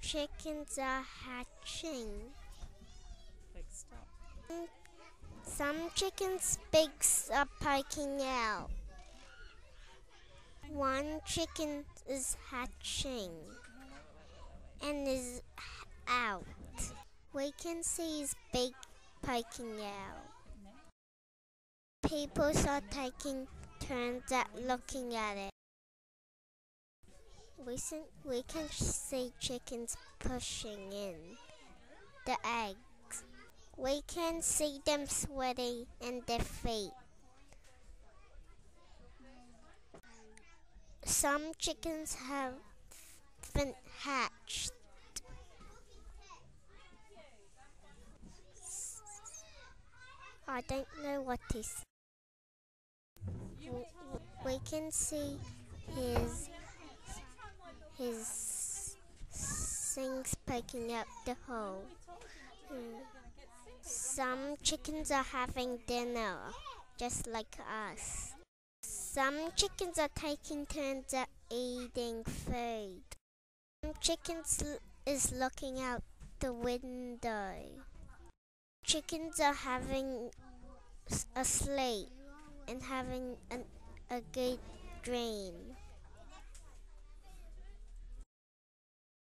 Chickens are hatching. Like, stop. Some chickens' pigs are poking out. One chicken is hatching and is out. We can see his beak poking out. People are taking turns at looking at it. We can see chickens pushing in the eggs. We can see them sweating in their feet. Some chickens haven't hatched. I don't know what to say. We can see his things poking out the hole. Some chickens are having dinner, just like us. Some chickens are taking turns at eating food. Some chickens is looking out the window. Chickens are having a sleep and having a good dream.